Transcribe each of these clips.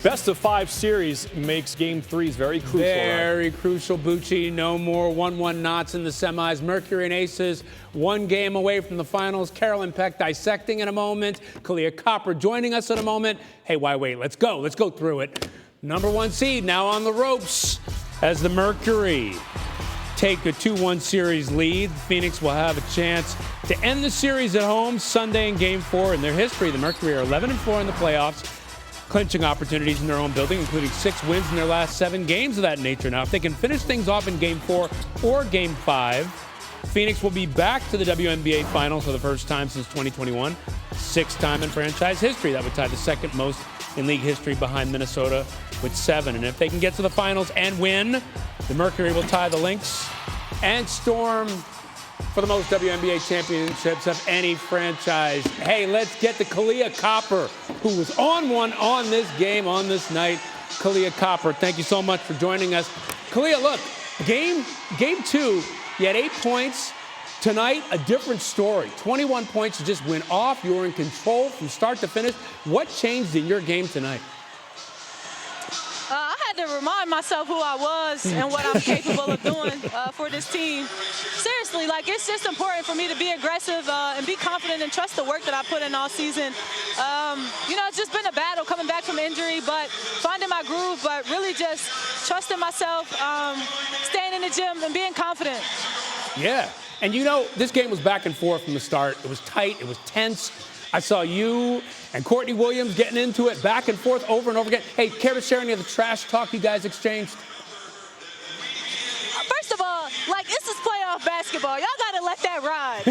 Best of 5 series makes game 3s very crucial. Very crucial, Bucci. No more 1-1 knots in the semis. Mercury and Aces, one game away from the finals. Carolyn Peck dissecting in a moment. Kahleah Copper joining us in a moment. Hey, why wait? Let's go. Let's go through it. Number 1 seed now on the ropes as the Mercury take a 2-1 series lead. Phoenix will have a chance to end the series at home Sunday in game 4. In their history, the Mercury are 11-4 in the playoffs, clinching opportunities in their own building, including 6 wins in their last 7 games of that nature. Now, if they can finish things off in Game 4 or Game 5, Phoenix will be back to the WNBA Finals for the first time since 2021, 6th time in franchise history. That would tie the second most in league history behind Minnesota with 7. And if they can get to the finals and win, the Mercury will tie the Lynx and Storm for the most WNBA championships of any franchise. Hey, let's get to Kahleah Copper, who was on one on this game, on this night. Kahleah Copper, thank you so much for joining us. Kahleah, look, game 2, you had 8 points. Tonight, a different story. 21 points, you just went off. You were in control from start to finish. What changed in your game tonight? I had to remind myself who I was and what I'm capable of doing for this team. Seriously, like, it's just important for me to be aggressive and be confident and trust the work that I put in all season. You know, it's just been a battle coming back from injury, but finding my groove, but really just trusting myself, staying in the gym and being confident. Yeah, and you know, this game was back and forth from the start. It was tight, it was tense. I saw you and Courtney Williams getting into it back and forth over and over again. Hey, care to share any of the trash talk you guys exchanged? First of all, like, this is playoff basketball. Y'all got to let that ride.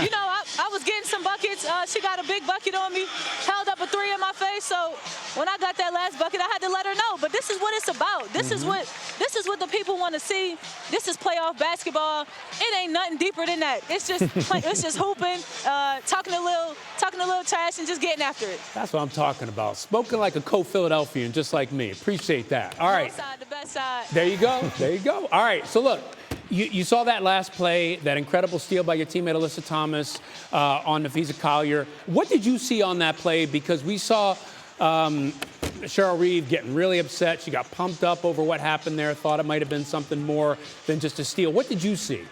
You know, I was getting some buckets. She got a big bucket on me, held up a 3 in my face. So when I got that last bucket, I had to let her know. But this is what it's about. This is what the people want to see. This is playoff basketball. It ain't nothing deeper than that. It's just hooping, talking a little trash, and just getting after it. That's what I'm talking about. Spoken like a co-Philadelphian, just like me. Appreciate that. All right. North side, the best side. There you go. There you go. All right. So look, you saw that last play, that incredible steal by your teammate Alyssa Thomas on Napheesa Collier. What did you see on that play? Because we saw Cheryl Reeve getting really upset. She got pumped up over what happened there, thought it might have been something more than just a steal. What did you see?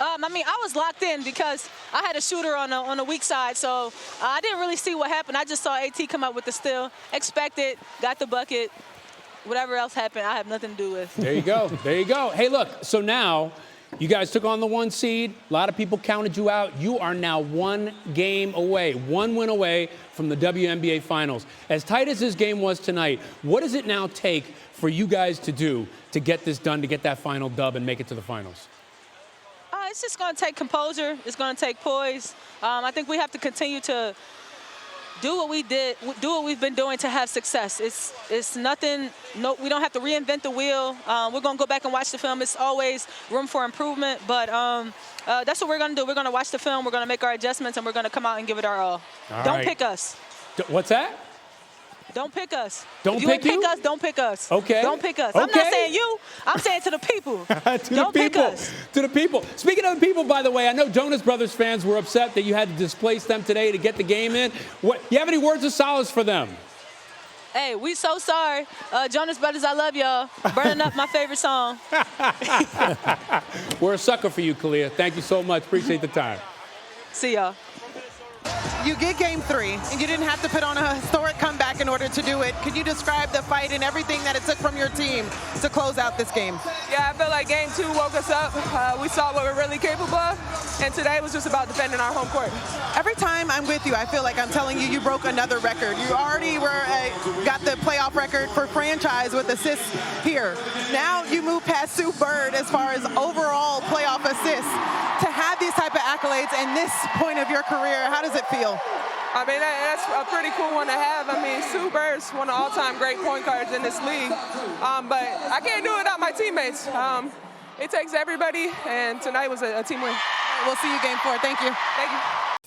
I mean, I was locked in because I had a shooter on the weak side, so I didn't really see what happened. I just saw AT come up with the steal, expected, got the bucket. Whatever else happened, I have nothing to do with. There you go. There you go. Hey, look, so now you guys took on the 1 seed. A lot of people counted you out. You are now 1 game away, 1 win away from the WNBA Finals. As tight as this game was tonight, what does it now take for you guys to do to get this done, to get that final dub and make it to the finals? It's just going to take composure. It's going to take poise. I think we have to continue to do what we've been doing to have success. It's nothing. No, we don't have to reinvent the wheel. We're going to go back and watch the film. It's always room for improvement, but that's what we're going to do. We're going to watch the film. We're going to make our adjustments, and we're going to come out and give it our all. Don't pick us. What's that? Don't pick us. Don't pick us. Don't pick us. Okay. Don't pick us. Okay. I'm not saying you. I'm saying to the people. Don't pick us. To the people. Speaking of the people, by the way, I know Jonas Brothers fans were upset that you had to displace them today to get the game in. You have any words of solace for them? Hey, we so sorry. Jonas Brothers, I love y'all. Burning Up, my favorite song. We're a sucker for you, Kahleah. Thank you so much. Appreciate the time. See y'all. You get game 3, and you didn't have to put on a historic comeback in order to do it. Could you describe the fight and everything that it took from your team to close out this game? Yeah, I feel like game 2 woke us up. We saw what we're really capable of, and today was just about defending our home court. Every time I'm with you, I feel like I'm telling you, you broke another record. You already got the playoff record for franchise with assists here. Now you move past Sue Bird as far as overall playoff assists. To have these type of accolades in this point of your career, how does it feel? I mean, that's a pretty cool one to have. I mean, Sue Bird's one of all-time great point guards in this league. But I can't do it without my teammates. It takes everybody, and tonight was a team win. We'll see you game 4. Thank you. Thank you.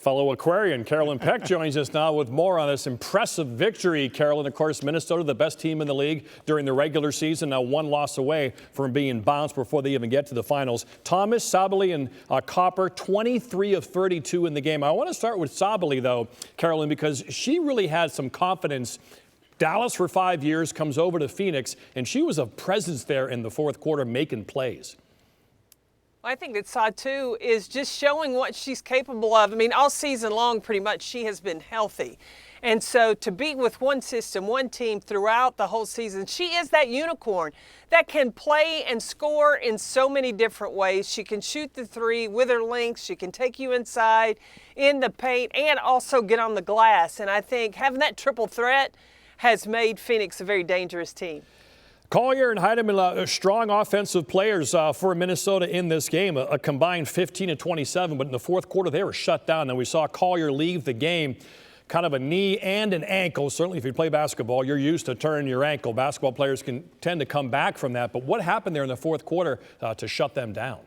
Fellow Aquarian Carolyn Peck joins us now with more on this impressive victory. Carolyn, of course, Minnesota, the best team in the league during the regular season, now 1 loss away from being bounced before they even get to the finals. Thomas, Sabally, and Copper, 23 of 32 in the game. I want to start with Sabally, though, Carolyn, because she really had some confidence Dallas for 5 years, comes over to Phoenix, and she was a presence there in the fourth quarter making plays. I think that Satu is just showing what she's capable of. I mean, all season long, pretty much, she has been healthy. And so to be with one system, one team throughout the whole season, she is that unicorn that can play and score in so many different ways. She can shoot the three with her length. She can take you inside in the paint and also get on the glass. And I think having that triple threat has made Phoenix a very dangerous team. Collier and Hiedeman, strong offensive players for Minnesota in this game, a combined 15 and 27, but in the fourth quarter they were shut down. And we saw Collier leave the game, kind of a knee and an ankle. Certainly if you play basketball, you're used to turning your ankle. Basketball players can tend to come back from that. But what happened there in the fourth quarter to shut them down?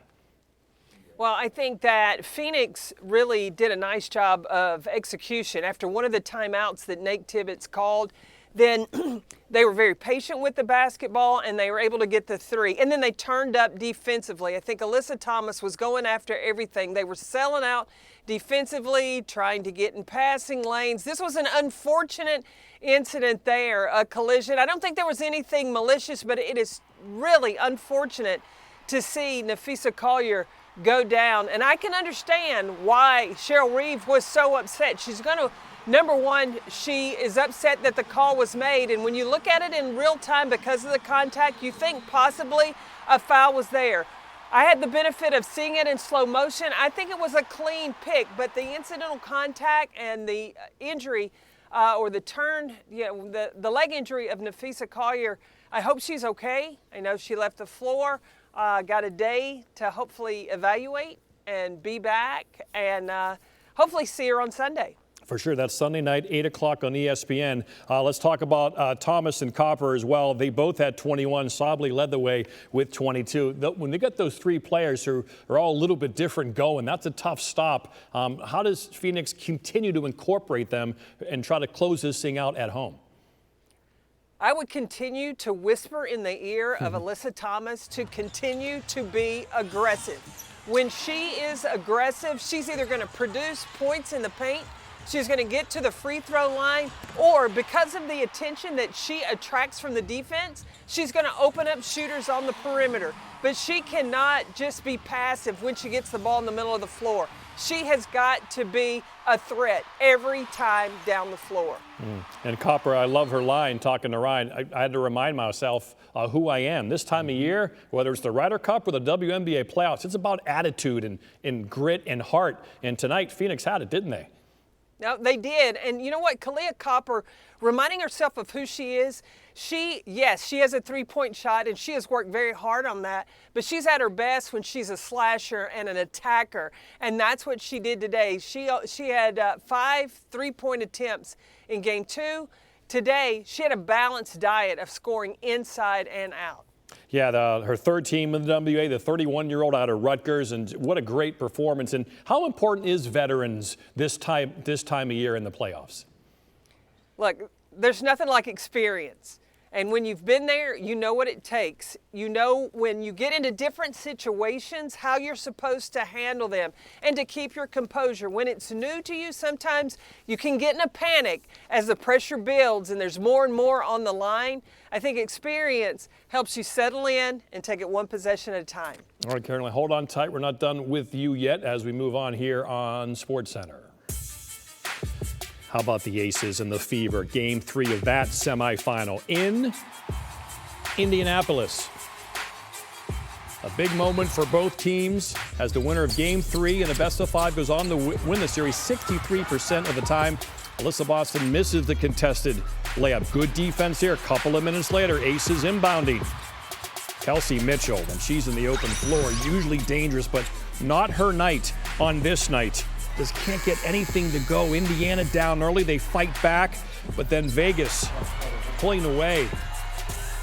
Well, I think that Phoenix really did a nice job of execution. After one of the timeouts that Nate Tibbetts called, then they were very patient with the basketball and they were able to get the three. And then they turned up defensively. I think Alyssa Thomas was going after everything. They were selling out defensively, trying to get in passing lanes. This was an unfortunate incident there, a collision. I don't think there was anything malicious, but it is really unfortunate to see Napheesa Collier go down. And I can understand why Cheryl Reeve was so upset. She's going to, number one, she is upset that the call was made. And when you look at it in real time because of the contact, you think possibly a foul was there. I had the benefit of seeing it in slow motion. I think it was a clean pick, but the incidental contact and the injury or the turn, the leg injury of Napheesa Collier, I hope she's okay. I know she left the floor. Got a day to hopefully evaluate and be back and hopefully see her on Sunday. For sure. That's Sunday night, 8 o'clock on ESPN. Let's talk about Thomas and Copper as well. They both had 21. Sobley led the way with 22. When they get those three players who are all a little bit different going, that's a tough stop. How does Phoenix continue to incorporate them and try to close this thing out at home? I would continue to whisper in the ear of Alyssa Thomas to continue to be aggressive. When she is aggressive, she's either going to produce points in the paint, she's going to get to the free throw line, or because of the attention that she attracts from the defense, she's going to open up shooters on the perimeter. But she cannot just be passive when she gets the ball in the middle of the floor. She has got to be a threat every time down the floor. And Copper, I love her line talking to Ryan. I had to remind myself who I am. This time of year, whether it's the Ryder Cup or the WNBA playoffs, it's about attitude and grit and heart. And tonight, Phoenix had it, didn't they? No, they did. And you know what? Kahleah Copper, reminding herself of who she is, she has a three-point shot, and she has worked very hard on that. But she's at her best when she's a slasher and an attacker, and that's what she did today. She had 5 three-point attempts in Game 2. Today, she had a balanced diet of scoring inside and out. Yeah, her third team in the WNBA, the 31-year-old out of Rutgers, and what a great performance. And how important is veterans this time of year in the playoffs? Look, there's nothing like experience. And when you've been there, you know what it takes. You know when you get into different situations, how you're supposed to handle them and to keep your composure. When it's new to you, sometimes you can get in a panic as the pressure builds and there's more and more on the line. I think experience helps you settle in and take it one possession at a time. All right, Carolyn, hold on tight. We're not done with you yet as we move on here on SportsCenter. How about the Aces and the Fever? Game 3 of that semifinal in Indianapolis. A big moment for both teams as the winner of Game 3 in the best-of-5 goes on to win the series 63% of the time. Alyssa Boston misses the contested layup. Good defense here. A couple of minutes later, Aces inbounding. Kelsey Mitchell, when she's in the open floor, usually dangerous, but not her night on this night. Just can't get anything to go. Indiana down early. They fight back, but then Vegas pulling away.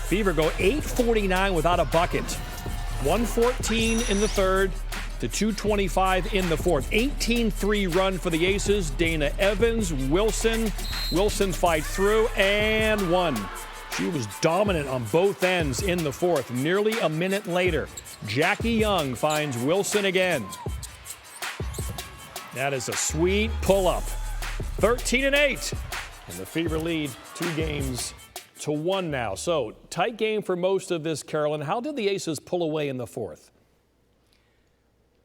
Fever go 8:49 without a bucket. 114 in the third to 225 in the fourth. 18-3 run for the Aces. Dana Evans, Wilson fight through and won. She was dominant on both ends in the fourth. Nearly a minute later, Jackie Young finds Wilson again. That is a sweet pull-up. 13-8. And the Fever lead 2-1 now. So tight game for most of this, Carolyn. How did the Aces pull away in the fourth?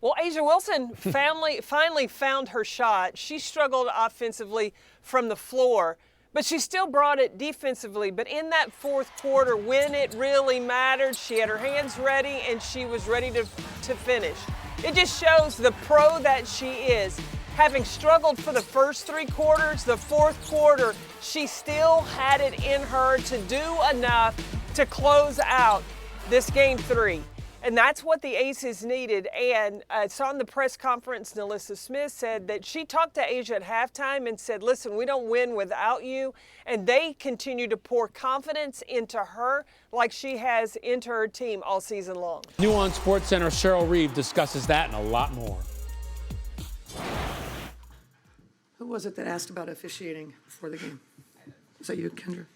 Well, A'ja Wilson finally found her shot. She struggled offensively from the floor, but she still brought it defensively. But in that fourth quarter, when it really mattered, she had her hands ready and she was ready to finish. It just shows the pro that she is. Having struggled for the first 3 quarters, the fourth quarter, she still had it in her to do enough to close out this game 3. And that's what the Aces needed. And I saw in the press conference, Alyssa Smith said that she talked to A'ja at halftime and said, listen, we don't win without you. And they continue to pour confidence into her like she has into her team all season long. New on SportsCenter, Cheryl Reeve discusses that and a lot more. Who was it that asked about officiating before the game? Was that you, Kendra?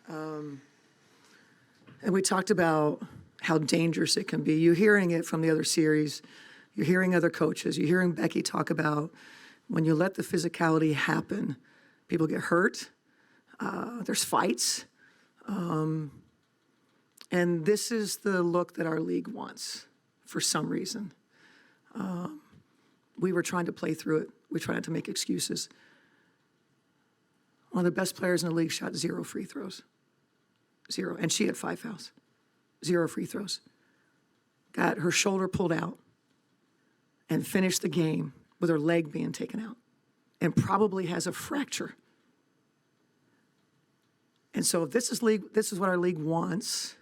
And we talked about how dangerous it can be. You're hearing it from the other series. You're hearing other coaches. You're hearing Becky talk about when you let the physicality happen, people get hurt. There's fights. And this is the look that our league wants for some reason. We were trying to play through it. We tried not to make excuses. One of the best players in the league shot 0 free throws. 0. And she had 5 fouls. 0 free throws. Got her shoulder pulled out and finished the game with her leg being taken out and probably has a fracture. And so if this is what our league wants,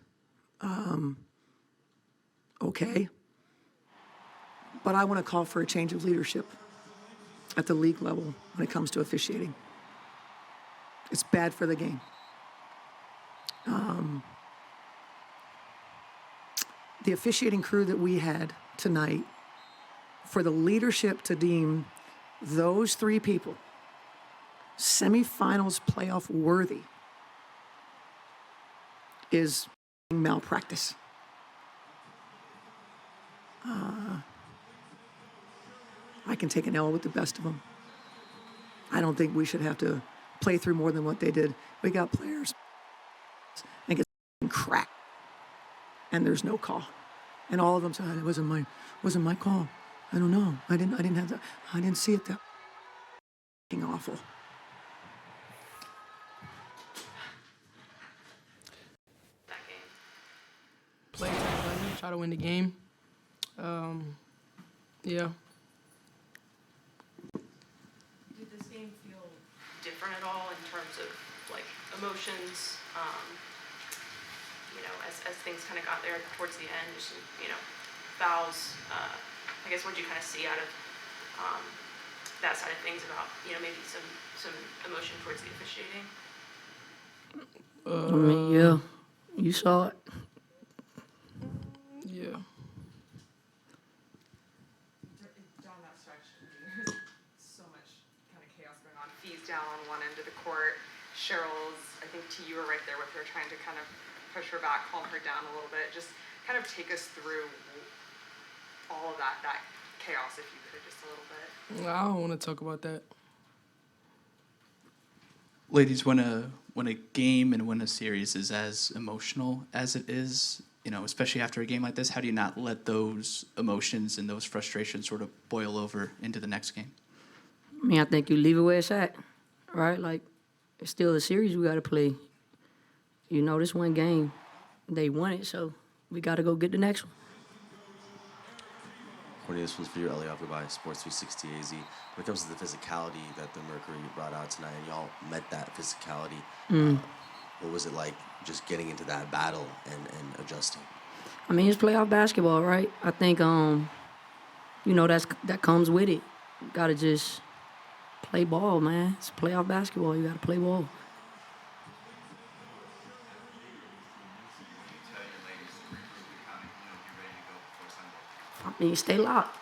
okay. But I want to call for a change of leadership at the league level when it comes to officiating. It's bad for the game. The officiating crew that we had tonight, for the leadership to deem those 3 people semifinals playoff worthy is malpractice. I can take an L with the best of them. I don't think we should have to play through more than what they did. We got players and get cracked, and there's no call. And all of them said, it wasn't my call. I don't know. I didn't have that. I didn't see it that awful. Play tight, try to win the game. Yeah. Did this game feel different at all in terms of like emotions? As things kind of got there towards the end, just fouls. I guess what did you kind of see out of that side of things about maybe some emotion towards the officiating? I mean, Yeah, you saw it. Yeah. Down that stretch, there's so much kind of chaos going on. Fee's down on one end of the court. Cheryl's, I think you were right there with her, trying to kind of push her back, calm her down a little bit. Just kind of take us through all of that chaos, if you could, just a little bit. I don't want to talk about that. Ladies, when a game and when a series is as emotional as it is, especially after a game like this, how do you not let those emotions and those frustrations sort of boil over into the next game? I mean, I think you leave it where it's at, right? Like, it's still a series we got to play. This one game, they won it, so we got to go get the next one. Courtney, this was for you, Ellie, offered by Sports 360 AZ. When it comes to the physicality that the Mercury brought out tonight, and y'all met that physicality, what was it like just getting into that battle and adjusting? I mean, it's playoff basketball, right? I think, that comes with it. You got to just play ball, man. It's playoff basketball. You got to play ball. I mean, stay locked,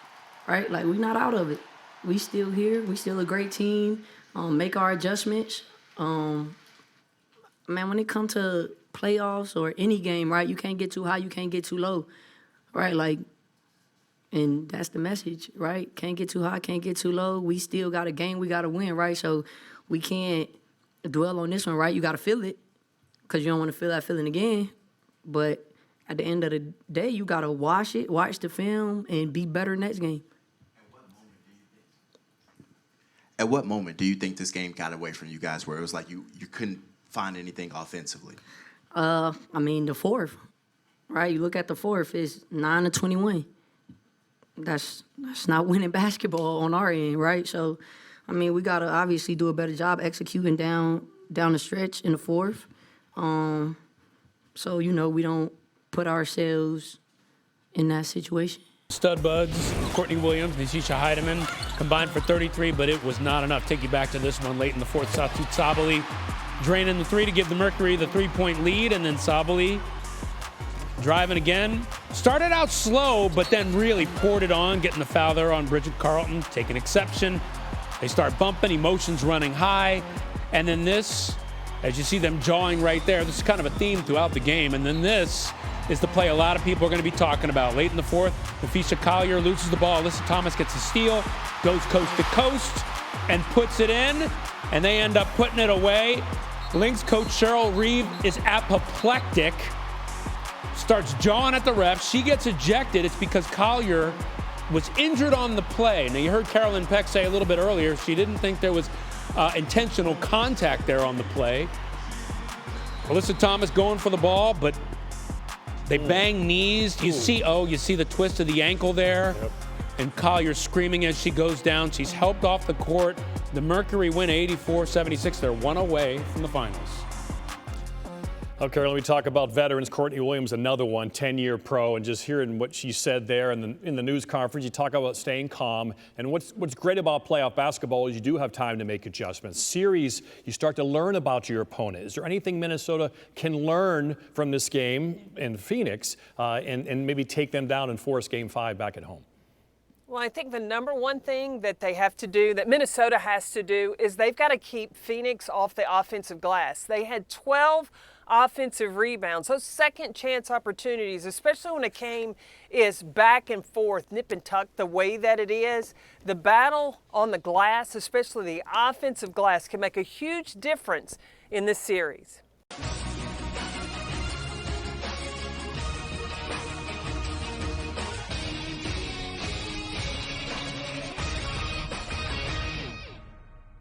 right? Like, we're not out of it. We still here. We still a great team. Make our adjustments. Man, when it comes to playoffs or any game, right, you can't get too high, you can't get too low, right? Like, and that's the message, right? Can't get too high, can't get too low. We still got a game we got to win, right? So we can't dwell on this one, right? You got to feel it because you don't want to feel that feeling again. But at the end of the day, you got to watch the film, and be better next game. At what moment do you think this game got away from you guys where it was like you couldn't find anything offensively? I mean, the fourth, right? You look at the fourth, it's 9-21. That's not winning basketball on our end, right? So, I mean, we got to obviously do a better job executing down the stretch in the fourth. So, you know, we don't put ourselves in that situation. Stud buds, Courtney Williams, Natisha Hiedeman combined for 33, but it was not enough. Take you back to this one late in the fourth. Satu Sabali draining the three to give the Mercury the 3-point lead, and then Sabali driving again. Started out slow, but then really poured it on, getting the foul there on Bridget Carlton, taking exception. They start bumping, emotions running high, and then this, as you see them jawing right there, this is kind of a theme throughout the game, and then this is the play a lot of people are going to be talking about. Late in the fourth, Napheesa Collier loses the ball. Alyssa Thomas gets a steal, goes coast to coast, and puts it in, and they end up putting it away. Lynx coach Cheryl Reeve is apoplectic, starts jawing at the ref. She gets ejected. It's because Collier was injured on the play. Now, you heard Carolyn Peck say a little bit earlier she didn't think there was intentional contact there on the play. Alyssa Thomas going for the ball, but they bang knees. You see the twist of the ankle there. Yep. And Collier screaming as she goes down. She's helped off the court. The Mercury win 84-76. They're one away from the finals. Okay, Carolyn, we talk about veterans. Courtney Williams, another one, 10-year pro, and just hearing what she said there in the news conference, you talk about staying calm. And what's great about playoff basketball is you do have time to make adjustments. Series, you start to learn about your opponent. Is there anything Minnesota can learn from this game in Phoenix and maybe take them down and force Game 5 back at home? Well, I think the number one thing that they have to do, that Minnesota has to do, is they've got to keep Phoenix off the offensive glass. They had 12 offensive rebounds, those second chance opportunities, especially when a game is back and forth, nip and tuck the way that it is. The battle on the glass, especially the offensive glass, can make a huge difference in this series.